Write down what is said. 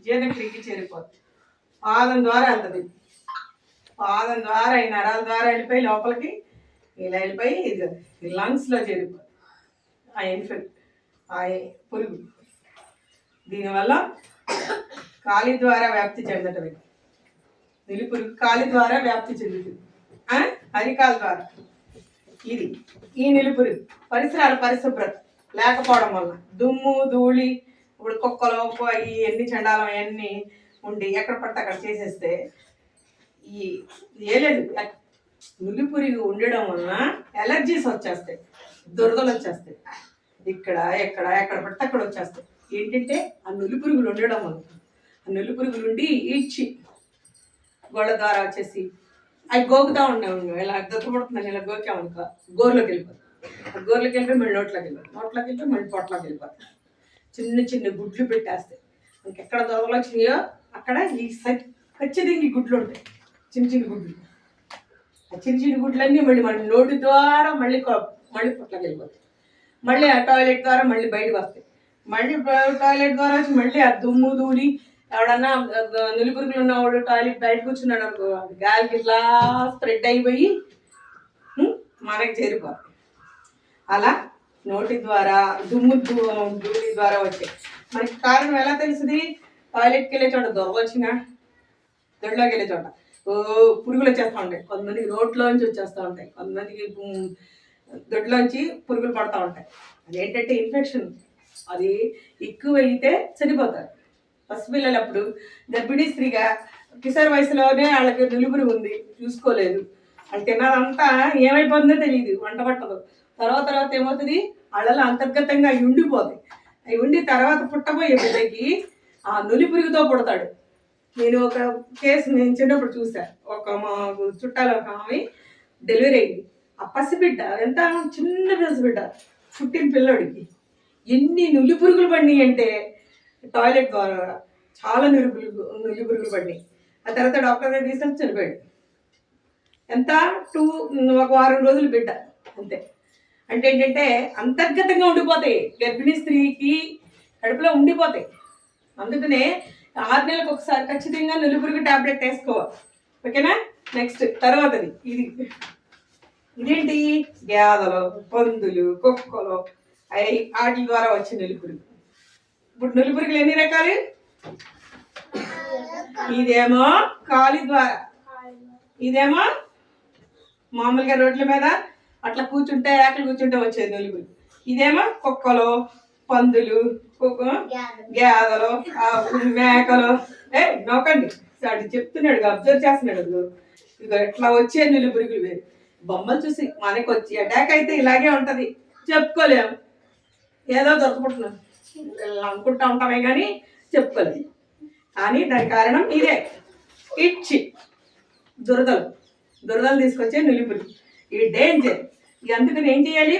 జీర్ణక్రియకి చేరిపోతుంది. పాదం ద్వారా వెళ్తుంది. పాదం ద్వారా ఈ నరాల ద్వారా వెళ్ళిపోయి లోపలికి ఇలా వెళ్ళిపోయి ఇది లంగ్స్లో చేరిపోతుంది. ఆ ఇన్ఫెక్ట్ ఆ పురుగు దీనివల్ల కాలి ద్వారా వ్యాప్తి చెందటం. నులిపురుగు కాలి ద్వారా వ్యాప్తి చెందుతుంది, అరికాల ద్వారా. ఇది ఈ నులిపురుగు పరిసరాల పరిశుభ్రత లేకపోవడం వల్ల దుమ్ము ధూళి, ఇప్పుడు కుక్కలు అవి ఎన్ని చండాలం అవన్నీ ఉండి ఎక్కడ పడితే అక్కడ చేసేస్తే ఈ ఏలేదు నులిపురుగు ఉండడం వలన ఎలర్జీస్ వచ్చేస్తాయి, దురదలు వచ్చేస్తాయి. ఇక్కడ ఎక్కడ పడితే అక్కడ వచ్చేస్తాయి. ఏంటంటే ఆ నులిపురుగులు ఉండడం వల్ల, ఆ నులిపురుగులు ఉండి ఈడ్చి గోళ్ళ ద్వారా వచ్చేసి అవి గోకుతా ఉన్నాము. ఇలా దొక్కపడుతుందని ఇలా గోకామనుకో గోర్లోకి వెళ్ళిపోతుంది. ఆ గోర్లోకి వెళ్ళిపోయి మళ్ళీ నోట్లోకి వెళ్ళిపోయి మళ్ళీ పొట్లోకి వెళ్ళిపోతుంది. చిన్న చిన్న గుడ్లు పెట్టేస్తాయి. ఇంకెక్కడ దొరకలు వచ్చినాయో అక్కడ ఈ ఖచ్చితంగా గుడ్లు ఉంటాయి, చిన్న చిన్న గుడ్లు. ఆ చిన్న చిన్న గుడ్లన్నీ మళ్ళీ నోటి ద్వారా మళ్ళీ పొట్లోకి వెళ్ళిపోతాయి. మళ్ళీ ఆ టాయిలెట్ ద్వారా మళ్ళీ బయటకు వస్తాయి. మళ్ళీ టాయిలెట్ ద్వారా వచ్చి మళ్ళీ ఆ దుమ్ము ధూళి, ఎవడన్నా నులిపురుగులు ఉన్నవాడు టాయిలెట్ బయట కూర్చున్నాడు అనుకో, గాలికి ఇట్లా స్ప్రెడ్ అయిపోయి మనకి చేరిపోతుంది. అలా నోటి ద్వారా దుమ్ము ధూళి ద్వారా వచ్చాయి. మనకి కారణం ఎలా తెలుస్తుంది? టాయిలెట్కి వెళ్ళే చోట దొరకొచ్చినా, దొడ్లోకి వెళ్ళే చోట పురుగులు వచ్చేస్తూ ఉంటాయి. కొంతమందికి నోట్లోంచి వచ్చేస్తూ ఉంటాయి, కొంతమందికి దొడ్లోంచి పురుగులు పడుతూ ఉంటాయి. అదేంటంటే ఇన్ఫెక్షన్. అది ఎక్కువైతే చనిపోతారు. పసిపిల్లలు అప్పుడు గర్భిణీ స్త్రీగా కిశోర వయసులోనే వాళ్ళకి నులిపురుగు ఉంది, చూసుకోలేదు, వాళ్ళు తిన్నదంతా ఏమైపోతుందో తెలియదు, వంట పట్టదు. తర్వాత ఏమవుతుంది, వాళ్ళలో అంతర్గతంగా అవి ఉండిపోతాయి. అవి ఉండి తర్వాత పుట్టబోయే బిడ్డకి ఆ నులిపురుగుతో పుడతాడు. నేను ఒక కేసు నేను చిన్నప్పుడు చూశాను. మా చుట్టాలు ఒక ఆమె డెలివరీ అయింది. ఆ పసిబిడ్డ ఎంత చిన్న పసిబిడ్డ పుట్టిన పిల్లడికి ఎన్ని నులిపురుగులు పడినాయి అంటే టాయిలెట్ ద్వారా చాలా నులిపురుగులు పడినాయి. ఆ తర్వాత డాక్టర్ దగ్గర తీసుకొని చనిపోయాడు. ఎంత ఒక వారం రోజులు బిడ్డ అంతే. అంటే ఏంటంటే అంతర్గతంగా ఉండిపోతాయి, గర్భిణీ స్త్రీకి కడుపులో ఉండిపోతాయి. అందుకనే 6 నెలలకు ఒకసారి ఖచ్చితంగా నులిపురుగు టాబ్లెట్ వేసుకోవాలి. ఓకేనా? నెక్స్ట్ తర్వాతది ఇదేంటి, గేదలు, పందులు, కుక్కలు వాటి ద్వారా వచ్చే నులిపురుగు. ఇప్పుడు నులిపురుగులు ఎన్ని రకాలు? ఇదేమో కాలి ద్వారా, ఇదేమో మామూలుగా రోడ్ల మీద అట్లా ఆకలి కూర్చుంటే వచ్చేది నులిపురుగు. ఇదేమో కుక్కలు, పందులు, గేదలు, మేకలు. నోకండి, వాడు చెప్తున్నాడు, అబ్జర్వ్ చేస్తున్నాడు. ఇక ఇట్లా వచ్చే నులిపురుగులు వేరు. బొమ్మలు చూసి మనకి వచ్చి అటాక్ అయితే ఇలాగే ఉంటది, చెప్పుకోలేము. ఏదో దొరకపుట్టున్నాం అనుకుంటా ఉంటామే కానీ చెప్పుకోలేము. కానీ దాని కారణం ఇదే, ఇచ్చి దురదలు తీసుకొచ్చే నులిపురుగు. ఈ డేంజర్. అందుకని ఏం చేయాలి?